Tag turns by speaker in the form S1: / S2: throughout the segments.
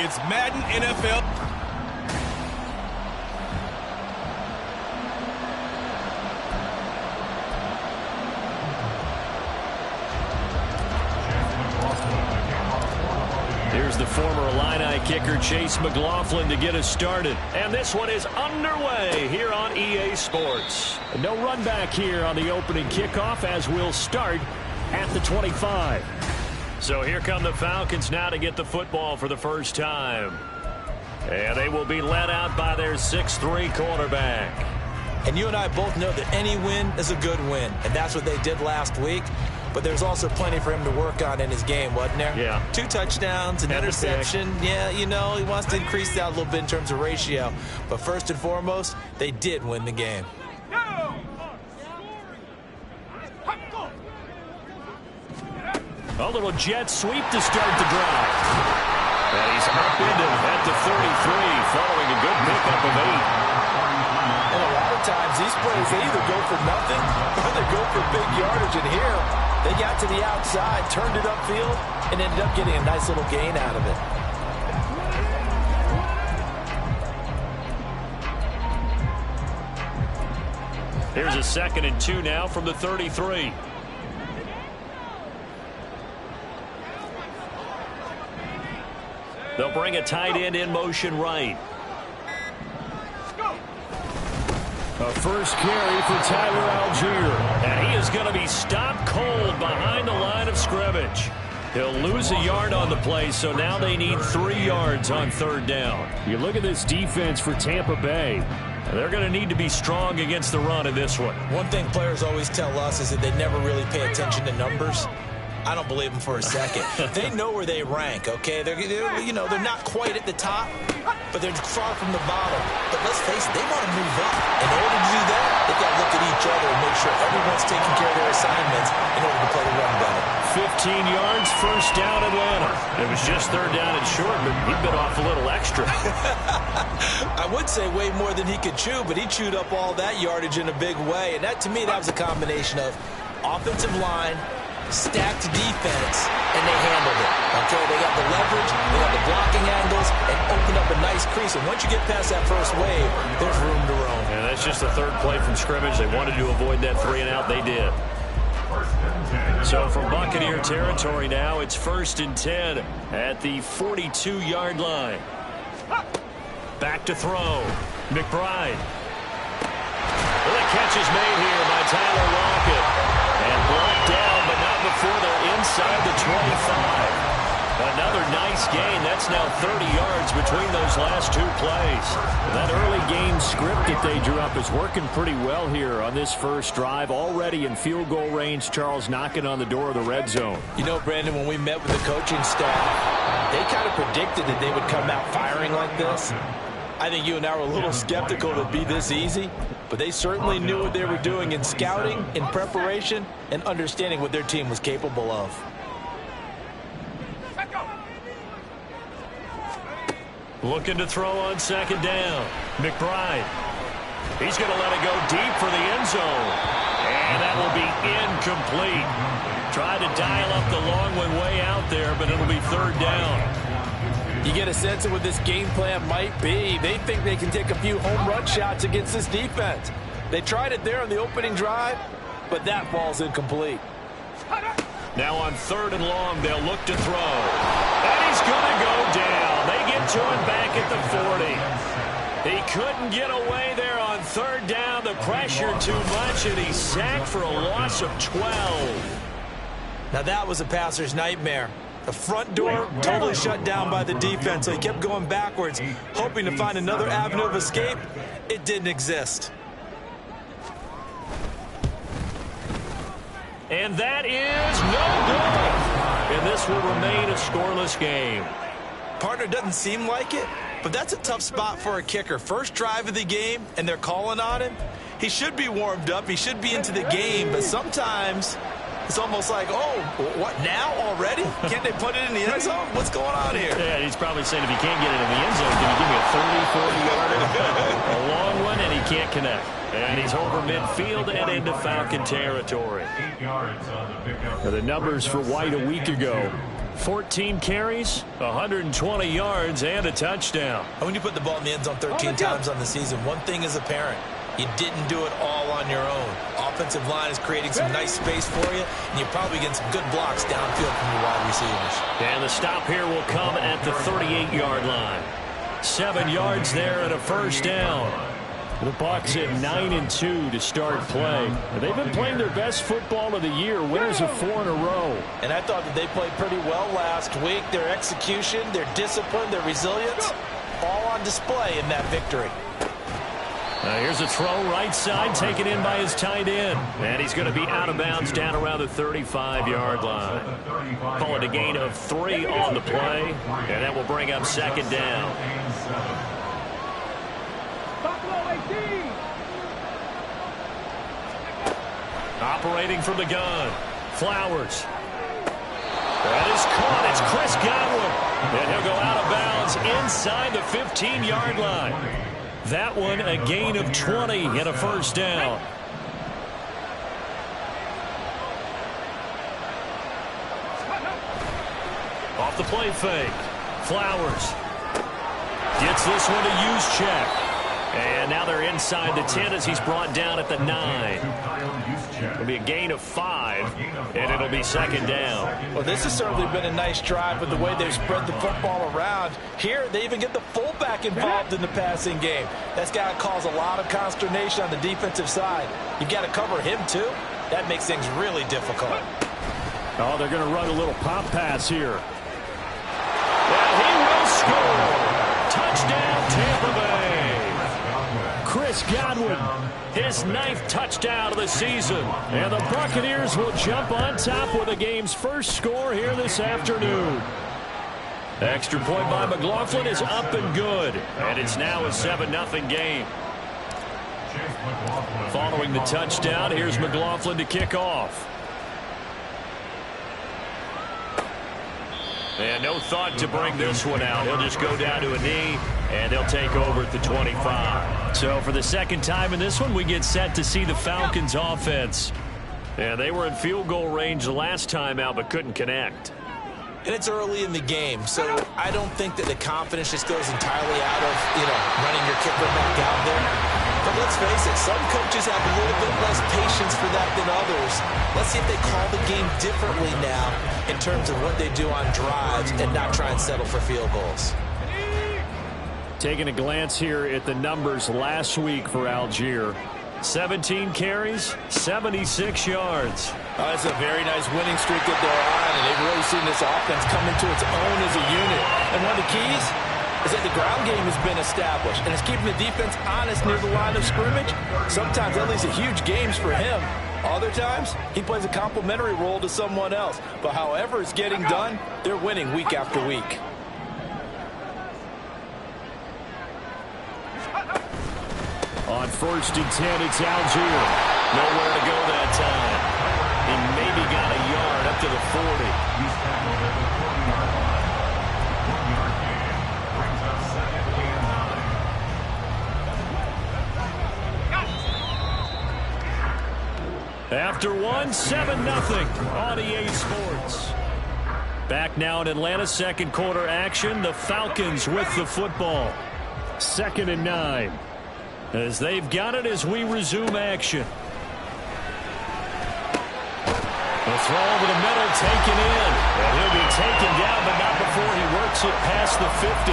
S1: It's Madden NFL.
S2: Here's the former Illini kicker Chase McLaughlin to get us started. And this one is underway here on EA Sports. No run back here on the opening kickoff as we'll start at the 25. So here come the Falcons now to get the football for the first time. And they will be led out by their 6'3" quarterback.
S3: And you and I both know that any win is a good win. And that's what they did last week. But there's also plenty for him to work on in his game, wasn't there?
S2: Yeah.
S3: 2 touchdowns, an interception. Yeah, you know, he wants to increase that a little bit in terms of ratio. But first and foremost, they did win the game.
S2: A little jet sweep to start the drive. And he's upended at the 33, following a good pickup of 8.
S3: And a lot of times, these plays, they either go for nothing or they go for big yardage. And here, they got to the outside, turned it upfield, and ended up getting a nice little gain out of it.
S2: Here's a 2nd and 2 now from the 33. They'll bring a tight end in motion right. A first carry for Tyler Algier. And he is going to be stopped cold behind the line of scrimmage. He'll lose a yard on the play, so now they need 3 yards on 3rd down. You look at this defense for Tampa Bay. They're going to need to be strong against the run in this one.
S3: One thing players always tell us is that they never really pay attention to numbers. I don't believe them for a second. They know where they rank, okay? They're not quite at the top, but they're far from the bottom. But let's face it, they want to move up. In order to do that, they've got to look at each other and make sure everyone's taking care of their assignments in order to play the run better.
S2: 15 yards, first down Atlanta. It was just 3rd down and short, but he bit off a little extra.
S3: I would say way more than he could chew, but he chewed up all that yardage in a big way. And that, to me, that was a combination of offensive line, stacked defense, and they handled it. Okay, they got the leverage, they got the blocking angles, and opened up a nice crease. And once you get past that first wave, there's room to roam.
S2: And that's just the 3rd play from scrimmage. They wanted to avoid that 3 and out. They did. So from Buccaneer territory now, it's 1st and 10 at the 42-yard line. Back to throw. McBride. Well, the catch is made here by Tyler Lockett. And brought down, but not before they're inside the 25. Another nice gain. That's now 30 yards between those last 2 plays. That early game script that they drew up is working pretty well here on this first drive. Already in field goal range, Charles knocking on the door of the red zone.
S3: You know, Brandon, when we met with the coaching staff, they kind of predicted that they would come out firing like this. I think you and I were a little skeptical that it'd be this easy, but they certainly knew what they were doing in scouting, in preparation, and understanding what their team was capable of.
S2: Looking to throw on 2nd down. McBride. He's going to let it go deep for the end zone. And that will be incomplete. Tried to dial up the long one way out there, but it'll be 3rd down.
S3: You get a sense of what this game plan might be. They think they can take a few home run shots against this defense. They tried it there on the opening drive, but that ball's incomplete.
S2: Now on 3rd and long, they'll look to throw. And he's going to go down. They get to him back at the 40. He couldn't get away there on 3rd down. The pressure too much, and he's sacked for a loss of 12.
S3: Now that was a passer's nightmare. The front door totally shut down by the defense, so he kept going backwards, hoping to find another avenue of escape. It didn't exist.
S2: And that is no good. And this will remain a scoreless game.
S3: Partner, doesn't seem like it, but that's a tough spot for a kicker. First drive of the game, and they're calling on him. He should be warmed up. He should be into the game, but sometimes it's almost like, oh, what, now already? Can't they put it in the end zone? What's going on here?
S2: Yeah, he's probably saying if he can't get it in the end zone, can you give me a 30, 40-yarder? A long one, and he can't connect. And he's over midfield and into Falcon territory. Now the numbers for White a week ago. 14 carries, 120 yards, and a touchdown.
S3: And when you put the ball in the end zone 13 times on the season, one thing is apparent. You didn't do it all on your own. Offensive line is creating some nice space for you, and you're probably getting some good blocks downfield from your wide receivers.
S2: And the stop here will come at the 38-yard line. 7 yards there and a first down. The Bucs at 9-2 to start play. They've been playing their best football of the year, winners of 4 in a row.
S3: And I thought that they played pretty well last week. Their execution, their discipline, their resilience, all on display in that victory.
S2: Here's a throw right side, taken in by his tight end. And he's going to be out of bounds down around the 35-yard line. Call it a gain of 3 on the play, and that will bring up second down. Operating from the gun, Flowers. That is caught. It's Chris Godwin. And he'll go out of bounds inside the 15-yard line. That one a gain of 20 and a first down. Off the play fake. Flowers gets this one to Juszczyk. And now they're inside the 10 as he's brought down at the 9. It'll be a gain of 5, and it'll be second down.
S3: Well, this has certainly been a nice drive with the way they've spread the football around. Here, they even get the fullback involved in the passing game. That's got to cause a lot of consternation on the defensive side. You got to cover him, too. That makes things really difficult.
S2: Oh, they're going to run a little pop pass here. And he will score. Touchdown, Tampa Bay. Chris Godwin, his 9th touchdown of the season. And the Buccaneers will jump on top with the game's first score here this afternoon. Extra point by McLaughlin is up and good. And it's now a 7-0 game. Following the touchdown, here's McLaughlin to kick off. And no thought to bring this one out. He'll just go down to a knee, and they'll take over at the 25. So for the second time in this one, we get set to see the Falcons offense. And they were in field goal range the last time out, but couldn't connect.
S3: And it's early in the game, so I don't think that the confidence just goes entirely out of, running your kicker back out there. But let's face it, some coaches have a little bit less patience for that than others. Let's see if they call the game differently now in terms of what they do on drives and not try and settle for field goals.
S2: Taking a glance here at the numbers last week for Algier. 17 carries, 76 yards.
S3: It's a very nice winning streak that they're on, and they've really seen this offense come into its own as a unit. And one of the keys is that the ground game has been established, and it's keeping the defense honest near the line of scrimmage. Sometimes that leads to huge games for him. Other times, he plays a complementary role to someone else. But however it's getting done, they're winning week after week.
S2: On 1st and 10, it's Algier. Nowhere to go that time. He maybe got a yard up to the 40. After one, 7-0 on EA Sports. Back now in Atlanta, second quarter action. The Falcons with the football. 2nd and 9. As they've got it as we resume action. The throw over the middle taken in. And he'll be taken down, but not before he works it past the 50.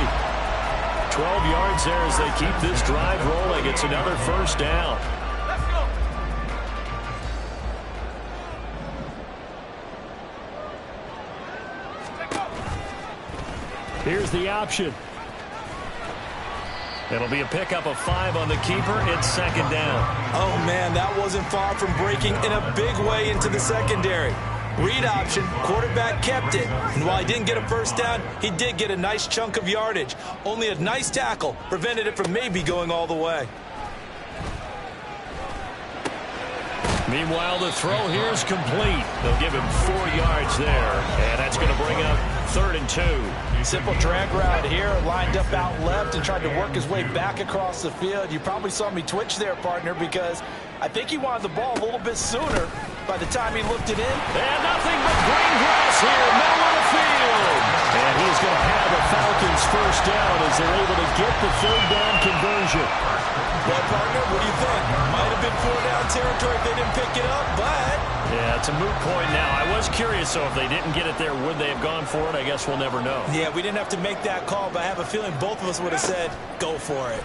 S2: 12 yards there as they keep this drive rolling. It's another first down. Here's the option. It'll be a pickup of 5 on the keeper. It's second down.
S3: Oh, man, that wasn't far from breaking in a big way into the secondary. Read option, quarterback kept it. And while he didn't get a first down, he did get a nice chunk of yardage. Only a nice tackle prevented it from maybe going all the way.
S2: Meanwhile, the throw here is complete. They'll give him 4 yards there. And that's going to bring up 3rd and 2.
S3: Simple drag route here, lined up out left and tried to work his way back across the field. You probably saw me twitch there, partner, because I think he wanted the ball a little bit sooner by the time he looked it in.
S2: And nothing but green grass here, middle of the field. And he's going to have a Falcons first down as they're able to get the 3rd down conversion.
S3: Well, partner, what do you think? Might have been 4-down territory if they didn't pick it up, but...
S2: Yeah, it's a moot point now. I was curious, so if they didn't get it there, would they have gone for it? I guess we'll never know.
S3: Yeah, we didn't have to make that call, but I have a feeling both of us would have said, go for it.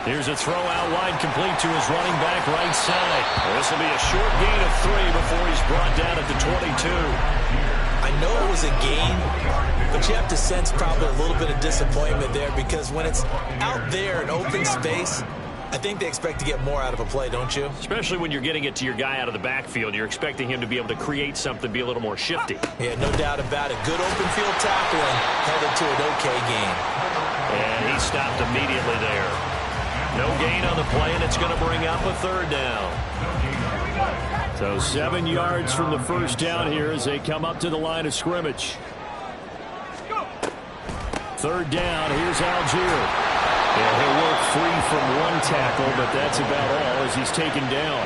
S2: Here's a throw out wide, complete to his running back right side. This will be a short gain of 3 before he's brought down at the 22.
S3: I know it was a gain, but you have to sense probably a little bit of disappointment there because when it's out there in open space, I think they expect to get more out of a play, don't you?
S2: Especially when you're getting it to your guy out of the backfield. You're expecting him to be able to create something, be a little more shifty.
S3: Yeah, no doubt about it. Good open field tackling, held it to an okay gain.
S2: And he stopped immediately there. No gain on the play, and it's going to bring up a 3rd down. So 7 yards from the first down here as they come up to the line of scrimmage. 3rd down, here's Algier. Yeah, he'll work free from one tackle, but that's about all as he's taken down.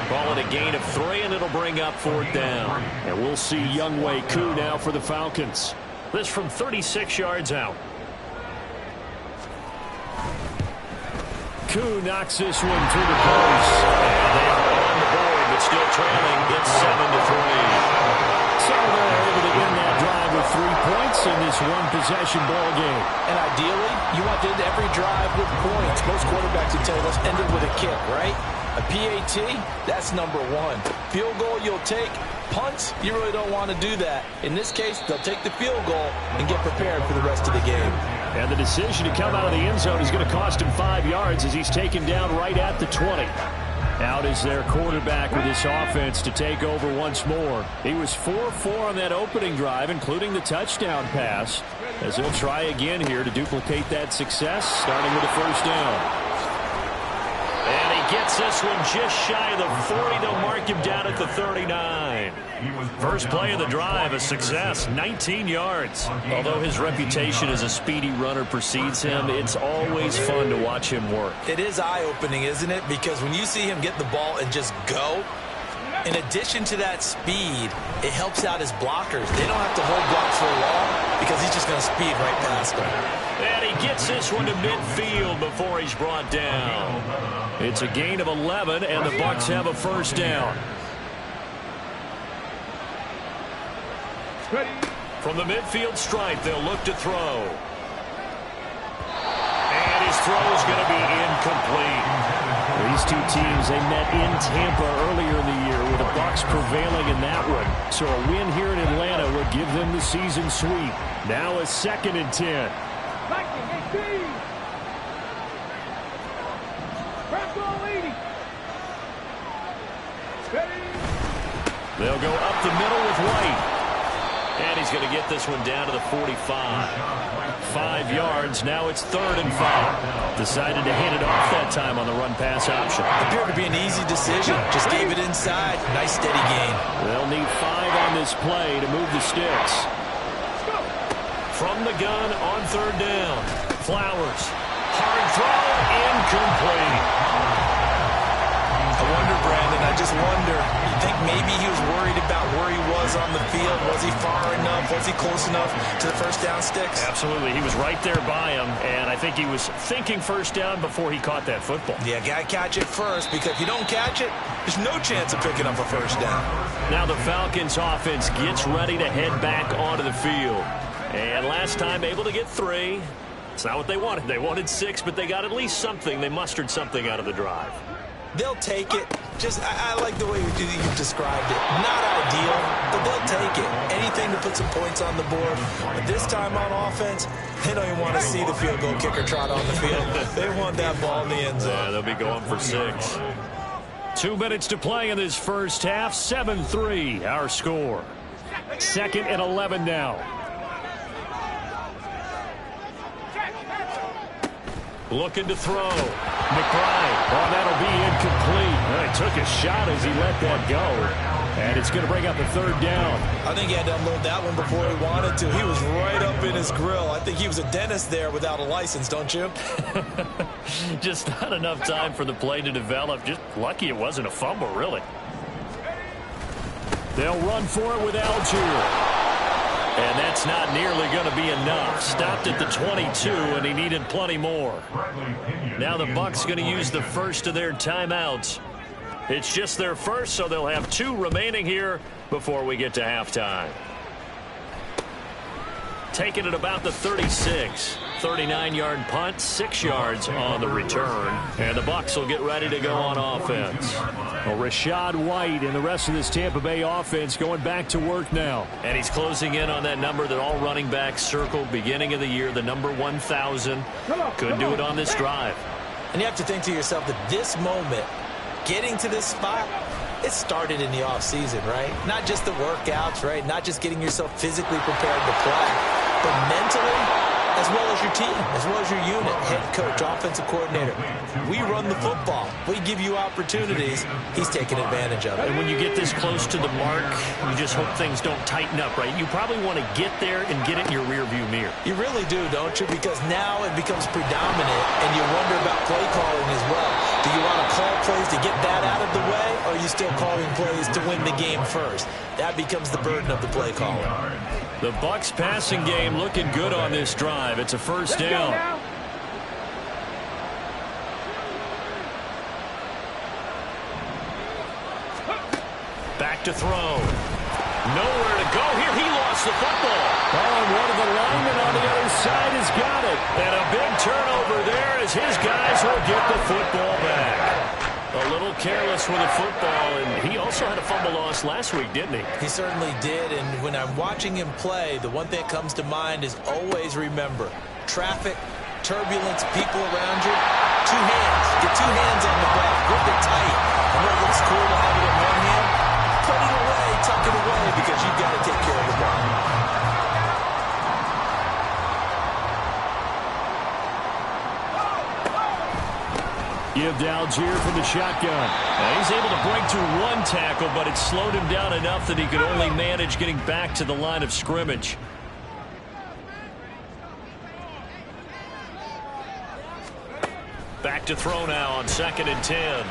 S2: Call it a gain of 3, and it'll bring up 4th down. And we'll see Younghoe Koo now for the Falcons. This from 36 yards out. Koo knocks this one through the post. And they are on the board, but still trailing. It's 7-3. So they're able to win that drive with 3 points in this one-possession ball game.
S3: And ideally, you want to end every drive with points. Most quarterbacks would tell you, let's end it with a kick, right? A PAT, that's number 1. Field goal, you'll take. Punts, you really don't want to do that. In this case, they'll take the field goal and get prepared for the rest of the game.
S2: And the decision to come out of the end zone is going to cost him 5 yards as he's taken down right at the 20. Out is their quarterback with this offense to take over once more. He was 4-4 on that opening drive, including the touchdown pass, as he'll try again here to duplicate that success, starting with a 1st down. And he gets this one just shy of the 40. They'll mark him down at the 39. First play of the drive, a success, 19 yards. Although his reputation as a speedy runner precedes him, it's always fun to watch him work.
S3: It is eye-opening, isn't it? Because when you see him get the ball and just go, in addition to that speed, it helps out his blockers. They don't have to hold blocks for long because he's just going to speed right past them.
S2: And he gets this one to midfield before he's brought down. It's a gain of 11, and the Bucs have a 1st down. From the midfield stripe, they'll look to throw. And his throw is going to be incomplete. These two teams, they met in Tampa earlier in the year with the Bucs prevailing in that one. So a win here in Atlanta would give them the season sweep. Now a 2nd and 10. They'll go up the middle with White. And he's going to get this one down to the 45. 5 yards. Now it's 3rd and 5. Decided to hand it off that time on the run-pass option.
S3: Appeared to be an easy decision. Just gave it inside. Nice steady gain.
S2: They'll need 5 on this play to move the sticks. From the gun on 3rd down. Flowers. Hard throw. Incomplete.
S3: I wonder, Brandon, I just wonder, you think maybe he was worried about where he was on the field? Was he far enough? Was he close enough to the 1st down sticks?
S2: Absolutely. He was right there by him, and I think he was thinking 1st down before he caught that football.
S3: Yeah, got to catch it first, because if you don't catch it, there's no chance of picking up a 1st down.
S2: Now the Falcons offense gets ready to head back onto the field. And last time able to get 3. It's not what they wanted. They wanted 6, but they got at least something. They mustered something out of the drive.
S3: They'll take it. I like the way you described it. Not ideal, but they'll take it. Anything to put some points on the board. But this time on offense, they don't even want to see the field goal kicker trot on the field. They want that ball in the end zone.
S2: Yeah, they'll be going for 6. 2 minutes to play in this first half. 7-3, our score. 2nd and 11 now. Looking to throw. McBride. Oh, that'll be incomplete. He took a shot as he let that go. And it's going to bring up a third down.
S3: I think he had to unload that one before he wanted to. He was right up in his grill. I think he was a dentist there without a license, don't you?
S2: Just not enough time for the play to develop. Just lucky it wasn't a fumble, really. They'll run for it with Algier. And that's not nearly going to be enough. Stopped at the 22, and he needed plenty more. Now the Bucs going to use the first of their timeouts. It's just their first, so they'll have 2 remaining here before we get to halftime. Taking it about the 36. 39-yard punt, 6 yards on the return. And the Bucs will get ready to go on offense. Well, Rachaad White and the rest of this Tampa Bay offense going back to work now. And he's closing in on that number that all running backs circled beginning of the year, the number 1,000. Couldn't do it on this drive.
S3: And you have to think to yourself that this moment, getting to this spot, it started in the offseason, right? Not just the workouts, right? Not just getting yourself physically prepared to play, but mentally, as well as your team, as well as your unit, head coach, offensive coordinator. We run the football. We give you opportunities. He's taking advantage of it.
S2: And when you get this close to the mark, you just hope things don't tighten up, right? You probably want to get there and get it in your rearview mirror.
S3: You really do, don't you? Because now it becomes predominant, and you wonder about play calling as well. Do you want to call plays to get that out of the way, or are you still calling plays to win the game first? That becomes the burden of the play caller.
S2: The Bucs passing game looking good on this drive. It's a first down. Back to throw. Nowhere to go here. He lost the football. Oh, and one of the linemen on the other side has got it. And a big turnover there as his guys will get the football back. A little careless with the football, and he also had a fumble loss last week, didn't he?
S3: He certainly did, and when I'm watching him play, the one thing that comes to mind is always remember, traffic, turbulence, people around you, 2 hands. Get 2 hands on the ball. Grip it tight. I know it looks cool to have it in one hand. Put it away, tuck it away, because you've got to take care of the ball.
S2: Give to Algier from the shotgun. Now he's able to break through 1 tackle, but it slowed him down enough that he could only manage getting back to the line of scrimmage. Back to throw now on 2nd and 10.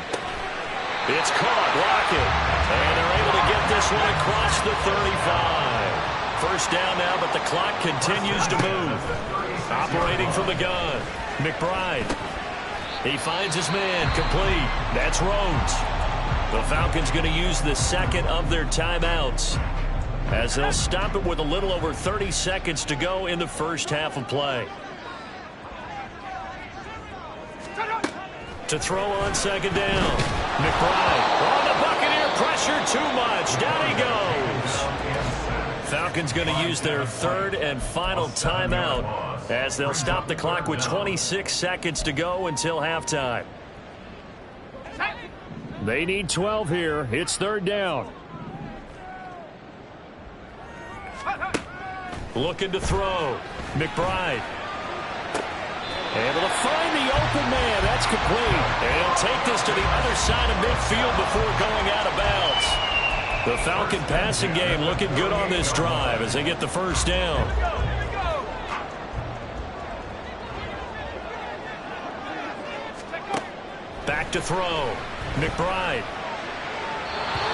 S2: It's caught, Lockett. And they're able to get this one across the 35. First down now, but the clock continues to move. Operating from the gun, McBride. He finds his man, complete. That's Rhodes. The Falcons going to use the second of their timeouts as they'll stop it with a little over 30 seconds to go in the first half of play. To throw on 2nd down. McBride on the Buccaneer pressure, too much. Down he goes. Falcons going to use their 3rd and final timeout as they'll stop the clock with 26 seconds to go until halftime. They need 12 here. It's 3rd down. Looking to throw. McBride. Able to find the open man. That's complete. And he'll take this to the other side of midfield before going out of bounds. The Falcon passing game looking good on this drive as they get the first down. Back to throw. McBride.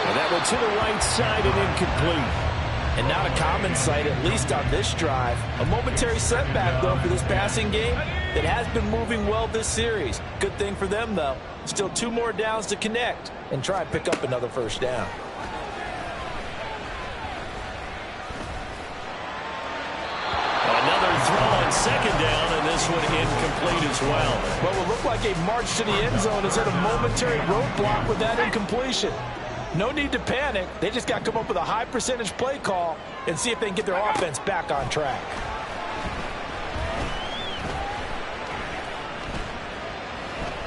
S2: And that one to the right side and incomplete.
S3: And not a common sight, at least on this drive. A momentary setback, though, for this passing game that has been moving well this series. Good thing for them, though. Still 2 more downs to connect and try and pick up another first down.
S2: Another throw on 2nd down, and this one incomplete as well.
S3: What will look like a march to the end zone is at a momentary roadblock with that incompletion. No need to panic. They just got to come up with a high percentage play call and see if they can get their offense back on track.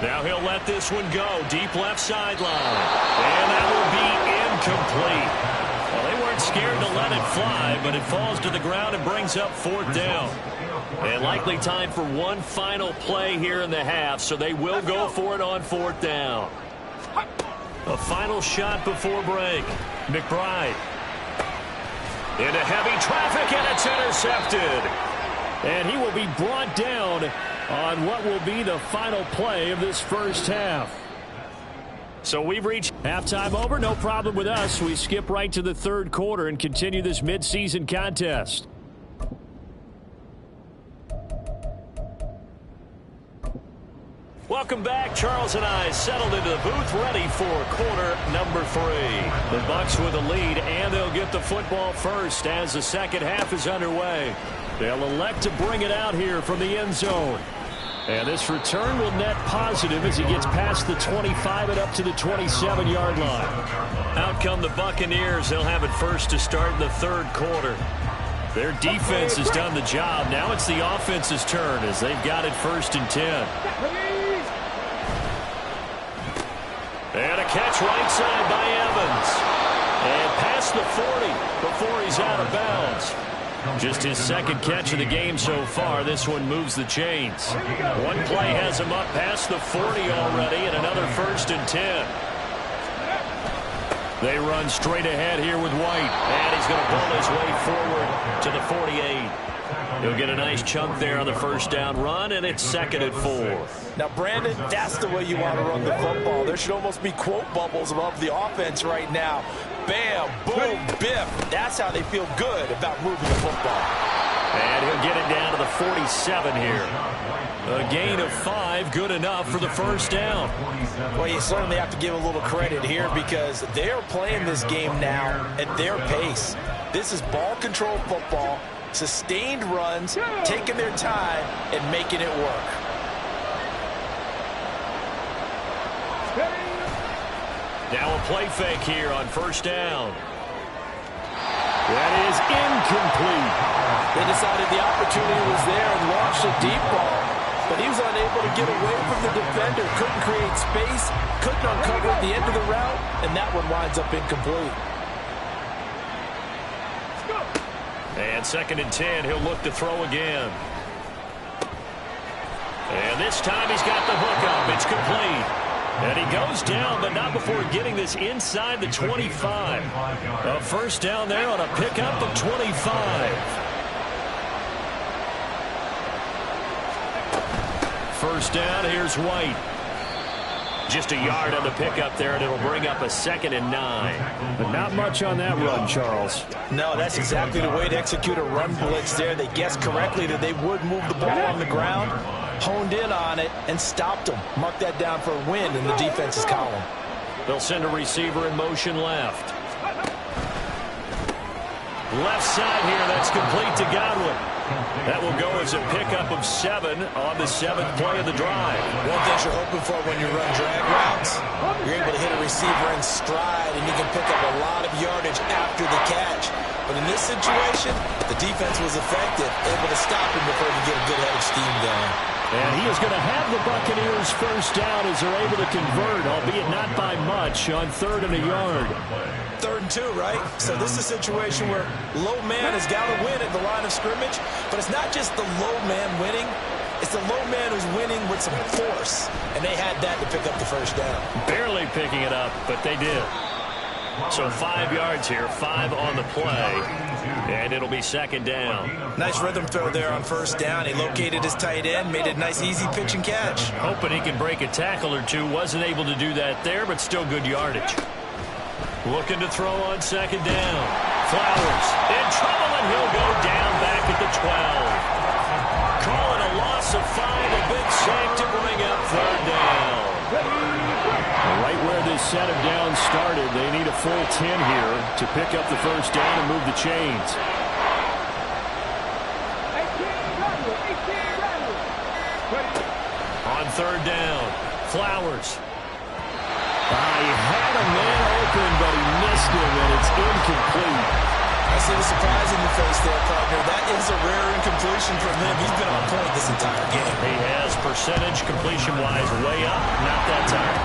S2: Now he'll let this one go. Deep left sideline. And that will be incomplete. Well, they weren't scared to let it fly, but it falls to the ground and brings up 4th down. And likely time for one final play here in the half, so they will go for it on 4th down. A final shot before break. McBride. Into heavy traffic, and it's intercepted. And he will be brought down on what will be the final play of this first half. So we've reached halftime over. No problem with us. We skip right to the third quarter and continue this midseason contest. Welcome back. Charles and I settled into the booth, ready for quarter number 3. The Bucs with a lead, and they'll get the football first as the second half is underway. They'll elect to bring it out here from the end zone. And this return will net positive as he gets past the 25 and up to the 27-yard line. Out come the Buccaneers. They'll have it first to start in the third quarter. Their defense has done the job. Now it's the offense's turn as they've got it first and 10. And a catch right side by Evans. And past the 40 before he's out of bounds. Just his second catch of the game so far. This one moves the chains. One play has him up past the 40 already, and another first and 10. They run straight ahead here with White, and he's going to pull his way forward to the 48. He'll get a nice chunk there on the first down run, and it's 2nd and 4.
S3: Now, Brandon, that's the way you want to run the football. There should almost be quote bubbles above the offense right now. Bam, boom, biff. That's how they feel good about moving the football.
S2: And he'll get it down to the 47 here. A gain of 5, good enough for the first down.
S3: Well, you certainly have to give a little credit here because they are playing this game now at their pace. This is ball control football, sustained runs, taking their time, and making it work.
S2: Now a play fake here on first down. That is incomplete.
S3: They decided the opportunity was there and launched a deep ball, but he was unable to get away from the defender, couldn't create space, couldn't uncover at the end of the route, and that one winds up incomplete.
S2: And 2nd and 10, he'll look to throw again. And this time he's got the hook up. It's complete. And he goes down, but not before getting this inside the 25. A first down there on a pickup of 25. First down, here's White. Just a yard on the pickup there, and it'll bring up a 2nd and 9.
S1: But not much on that run, Charles.
S3: No, that's exactly the way to execute a run blitz there. They guessed correctly that they would move the ball on the ground, honed in on it, and stopped them. Mark that down for a win in the defense's column.
S2: They'll send a receiver in motion left. Left side here, that's complete to Godwin. That will go as a pickup of 7 on the 7th play of the drive.
S3: One thing you're hoping for when you run drag routes, you're able to hit a receiver in stride, and you can pick up a lot of yardage after the catch. But in this situation, the defense was effective, able to stop him before he get a good head of steam going.
S2: And he is going to have the Buccaneers first down as they're able to convert, albeit not by much, on 3rd and a yard.
S3: 3rd and 2, right? So this is a situation where low man has got to win at the line of scrimmage, but it's not just the low man winning. It's the low man who's winning with some force, and they had that to pick up the first down.
S2: Barely picking it up, but they did. So 5 yards here, 5 on the play, and it'll be 2nd down.
S3: Nice rhythm throw there on first down. He located his tight end, made it a nice easy pitch and catch.
S2: Hoping he can break a tackle or two. Wasn't able to do that there, but still good yardage. Looking to throw on 2nd down. Flowers in trouble, and he'll go down back at the 12. Calling a loss of 5, a big sack to bring up 3rd down.
S1: Right where this set of downs started, they need a full 10 here to pick up the first down and move the chains.
S2: On 3rd down, Flowers.
S1: He had a man open, but he missed him, and it's incomplete.
S3: I see the surprise in the face there, partner. That is a rare incompletion from him. He's been on point this entire game.
S2: He has percentage completion-wise way up. Not that time.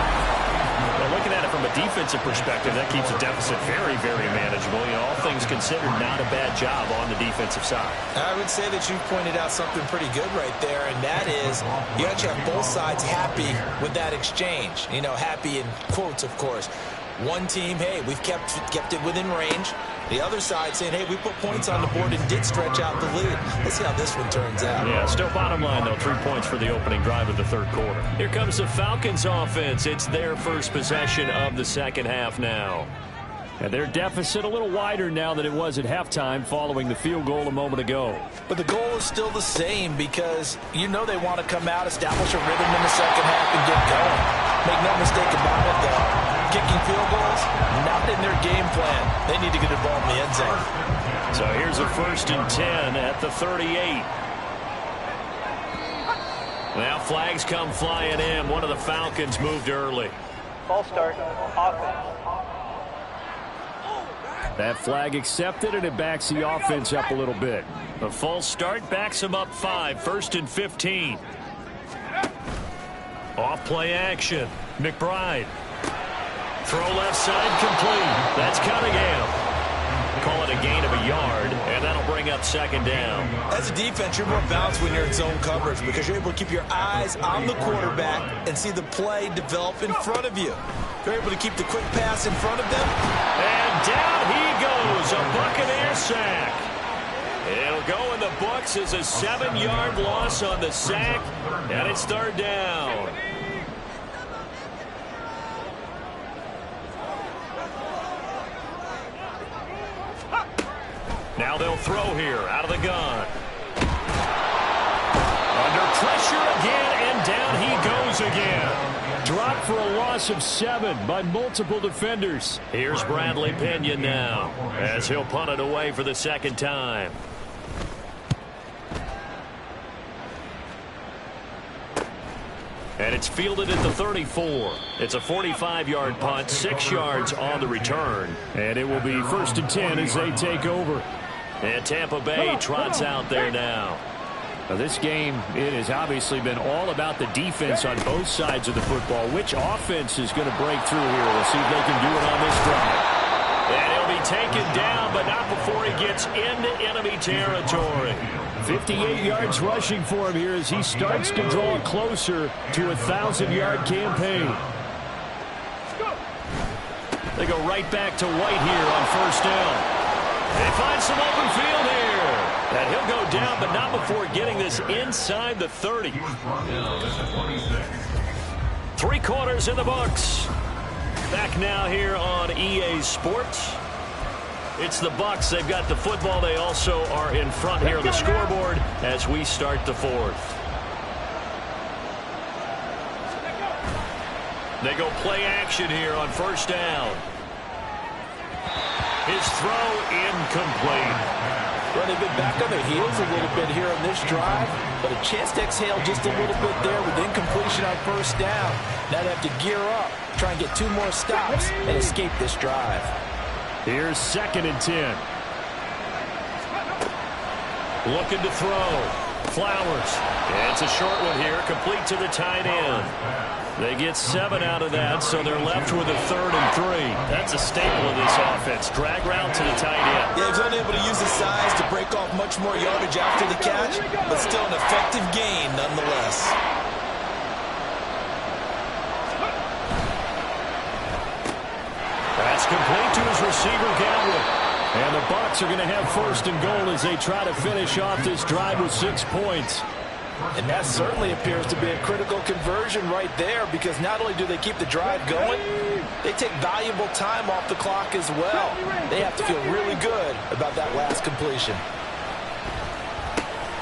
S2: But looking at it from a defensive perspective, that keeps the deficit very, very manageable. You know, all things considered, not a bad job on the defensive side.
S3: I would say that you've pointed out something pretty good right there, and that is you actually have both sides happy with that exchange. You know, happy in quotes, of course. One team, hey, we've kept it within range. The other side saying, hey, we put points on the board and did stretch out the lead. Let's see how this one turns out.
S2: Yeah, still bottom line, though, 3 points for the opening drive of the third quarter. Here comes the Falcons offense. It's their first possession of the second half now.
S1: And their deficit a little wider now than it was at halftime following the field goal a moment ago.
S3: But the goal is still the same because you know they want to come out, establish a rhythm in the second half, and get going. Make no mistake about it, though. Kicking field goals, not in their game plan. They need to get the ball in the end zone.
S2: So here's a 1st and 10 at the 38. Now flags come flying in. One of the Falcons moved early.
S4: False start, offense.
S1: That flag accepted, and it backs the offense up a little bit.
S2: A false start backs him up 5. 1st and 15. Off play action. McBride. Throw left side complete. That's Cunningham. Call it a gain of a yard, and that'll bring up 2nd down.
S3: As a defense, you're more balanced when you're in zone coverage because you're able to keep your eyes on the quarterback and see the play develop in front of you. You're able to keep the quick pass in front of them.
S2: And down he goes, a Buccaneer sack. It'll go in the books as a 7-yard loss on the sack, and it's 3rd down. Now they'll throw here out of the gun. Under pressure again, and down he goes again.
S1: Dropped for a loss of 7 by multiple defenders.
S2: Here's Bradley Pinion now as he'll punt it away for the 2nd time. And it's fielded at the 34. It's a 45-yard punt, 6 yards on the return.
S1: And it will be 1st and 10 as they take over.
S2: And Tampa Bay trots out there now.
S1: Now this game, it has obviously been all about the defense on both sides of the football. Which offense is going to break through here? We'll see if they can do it on this drive.
S2: And he'll be taken down, but not before he gets into enemy territory.
S1: 58 yards rushing for him here as he starts to draw closer to a 1,000-yard campaign.
S2: They go right back to White here on 1st down. They find some open field here. And he'll go down, but not before getting this inside the 30. 3 quarters in the books. Back now here on EA Sports. It's the Bucs. They've got the football. They also are in front here on the scoreboard as we start the 4th. They go play action here on 1st down. His throw incomplete.
S3: Well, they've been back on their heels a little bit here on this drive, but a chance to exhale just a little bit there with incompletion on 1st down. Now they have to gear up, try and get 2 more stops and escape this drive.
S1: Here's 2nd and 10.
S2: Looking to throw. Flowers. And it's a short one here, complete to the tight end. They get 7 out of that, so they're left with a 3rd and 3. That's a staple of this offense. Drag route to the tight end.
S3: Yeah, he's unable to use his size to break off much more yardage after the catch, but still an effective gain nonetheless.
S1: That's complete to his receiver, Galvin. And the Bucs are going to have 1st and goal as they try to finish off this drive with 6 points.
S3: And that certainly appears to be a critical conversion right there because not only do they keep the drive going, they take valuable time off the clock as well. They have to feel really good about that last completion.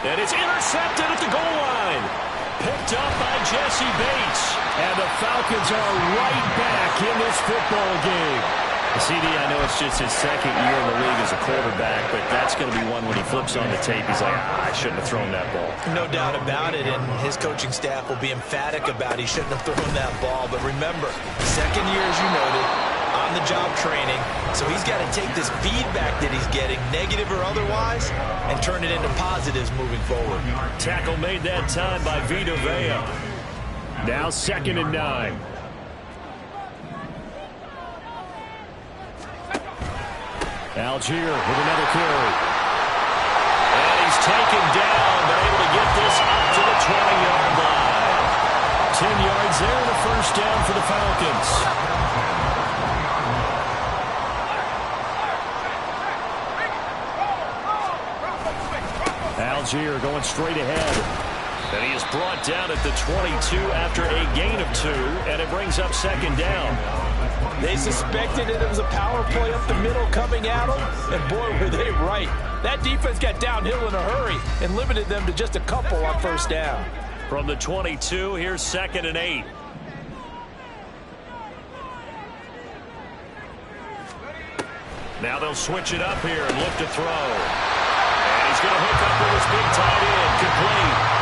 S2: And it's intercepted at the goal line. Picked up by Jesse Bates.
S1: And the Falcons are right back in this football game.
S2: CD, I know it's just his 2nd year in the league as a quarterback, but that's going to be one when he flips on the tape. He's like, I shouldn't have thrown that ball.
S3: No doubt about it, and his coaching staff will be emphatic about he shouldn't have thrown that ball. But remember, 2nd year, as you noted, on-the-job training, so he's got to take this feedback that he's getting, negative or otherwise, and turn it into positives moving forward.
S2: Tackle made that time by Vita Vea.
S1: Now 2nd and 9. Algier with another carry.
S2: And he's taken down, but able to get this up to the 20-yard line. 10 yards there, and a first down for the Falcons.
S1: Algier going straight ahead.
S2: And he is brought down at the 22 after a gain of 2, and it brings up second down.
S3: They suspected it was a power play up the middle coming at them, and boy, were they right. That defense got downhill in a hurry and limited them to just a couple on first down.
S2: From the 22, here's 2nd and 8. Now they'll switch it up here and look to throw. And he's going to hook up with his big tight end, complete.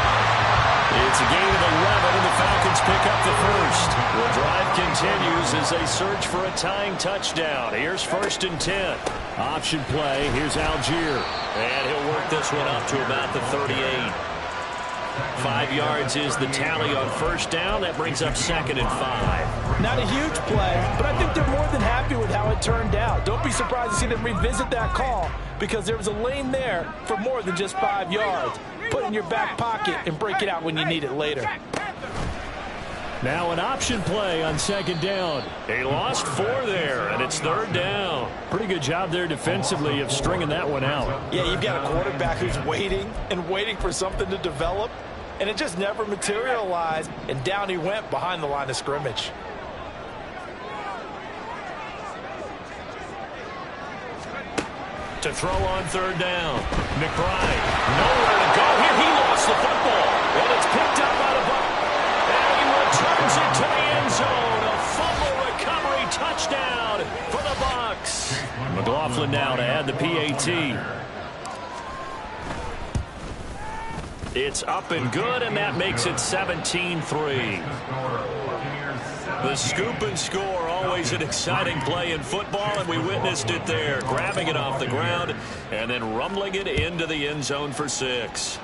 S2: It's a gain of 11, and the Falcons pick up the first. The drive continues as they search for a tying touchdown. Here's 1st and 10.
S1: Option play. Here's Algier.
S2: And he'll work this one up to about the 38. 5 yards is the tally on first down. That brings up 2nd and 5.
S3: Not a huge play, but I think they're more than happy with how it turned out. Don't be surprised to see them revisit that call because there was a lane there for more than just 5 yards. Put it in your back pocket and break it out when you need it later.
S1: Now an option play on 2nd down.
S2: They lost 4 there, and it's 3rd down.
S1: Pretty good job there defensively of stringing that one out.
S3: Yeah, you've got a quarterback who's waiting and waiting for something to develop, and it just never materialized, and down he went behind the line of scrimmage.
S2: To throw on 3rd down. McBride, nowhere to go here. He lost the football, and it's picked up by the Bucs. And he returns it to the end zone. A fumble recovery touchdown for the Bucs.
S1: McLaughlin now to add the PAT.
S2: It's up and good, and that makes it 17-3. The scoop and score, always an exciting play in football, and we witnessed it there. Grabbing it off the ground and then rumbling it into the end zone for 6.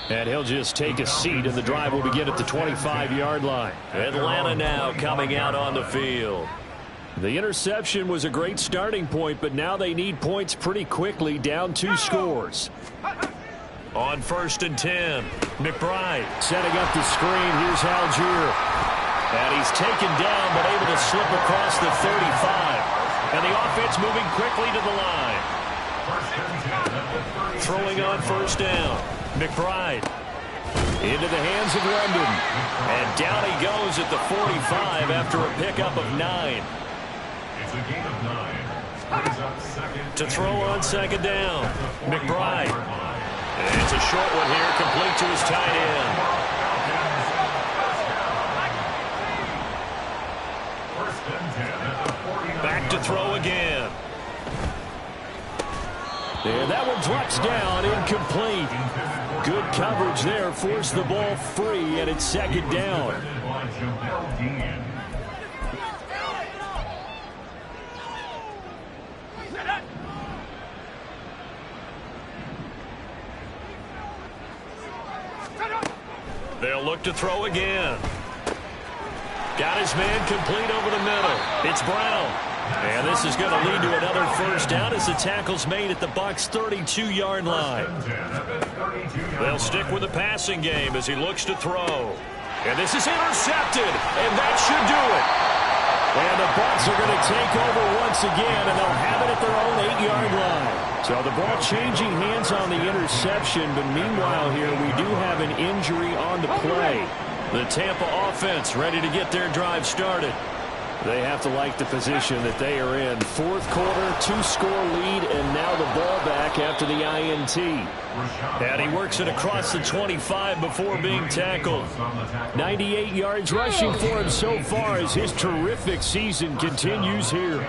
S1: And he'll just take a seat, and the drive will begin at the 25-yard line.
S2: Atlanta now coming out on the field.
S1: The interception was a great starting point, but now they need points pretty quickly, down 2 scores.
S2: On 1st and 10, McBride
S1: setting up the screen. Here's Algier.
S2: And he's taken down, but able to slip across the 35. And the offense moving quickly to the line. Throwing on 1st down, McBride. Into the hands of London. And down he goes at the 45 after a pickup of 9.
S5: It's a gain of 9.
S2: To throw on 2nd down, McBride. And it's a short one here, complete to his tight end. Back to throw again.
S1: And that one drops down, incomplete. Good coverage there, forced the ball free, and it's 2nd down.
S2: They'll look to throw again. Got his man complete over the middle. It's Brown. And this is going to lead to another first down as the tackle's made at the Bucs' 32-yard line. They'll stick with the passing game as he looks to throw. And this is intercepted, and that should do it.
S1: And the Bucs are going to take over once again, and they'll have it at their own 8-yard line. So the ball changing hands on the interception, but meanwhile here we do have an injury on the play.
S2: The Tampa offense ready to get their drive started.
S1: They have to like the position that they are in. 4th quarter, 2-score lead, and now the ball back after the INT.
S2: And he works it across the 25 before being tackled.
S1: 98 yards rushing for him so far as his terrific season continues here.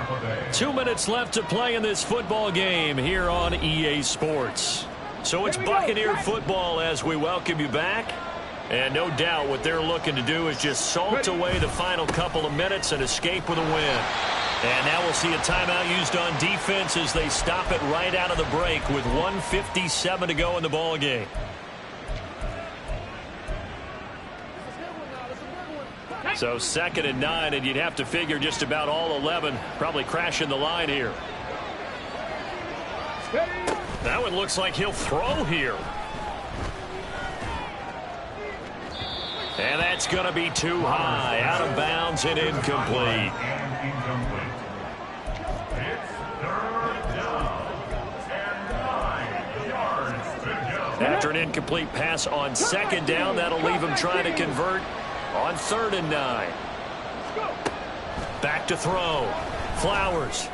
S2: 2 minutes left to play in this football game here on EA Sports. So it's Buccaneer football as we welcome you back. And no doubt what they're looking to do is just salt away the final couple of minutes and escape with a win. And now we'll see a timeout used on defense as they stop it right out of the break with 1:57 to go in the ball game. So 2nd and 9, and you'd have to figure just about all 11 probably crashing the line here. That one looks like he'll throw here. And that's going to be too high. Out of bounds and incomplete. After an incomplete pass on 2nd down, that'll leave him trying to convert on 3rd and 9. Back to throw. Flowers.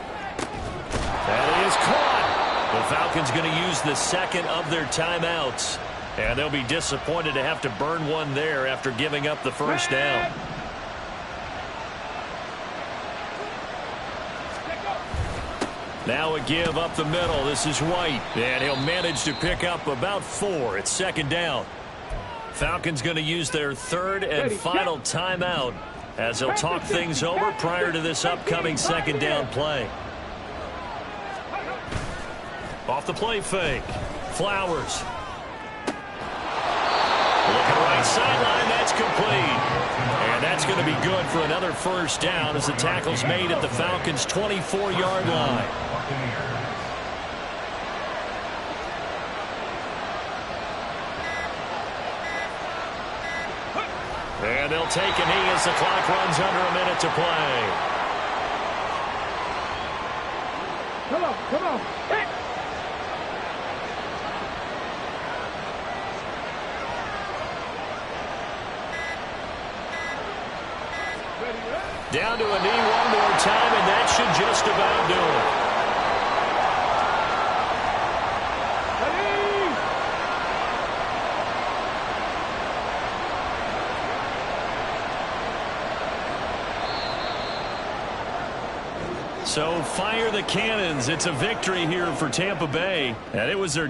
S2: That is caught. The Falcons going to use the 2nd of their timeouts. And they'll be disappointed to have to burn one there after giving up the 1st down. Now a give up the middle. This is White. And he'll manage to pick up about 4. It's 2nd down. Falcons going to use their 3rd and final timeout as they'll talk things over prior to this upcoming 2nd down play. Off the play fake. Flowers. Looking right sideline, that's complete. And that's going to be good for another 1st down as the tackle's made at the Falcons' 24-yard line. And they'll take a knee as the clock runs under a minute to play.
S6: Come on. Hey.
S2: Down to a knee one more time, and that should just about do it. So fire the cannons. It's a victory here for Tampa Bay, and it was their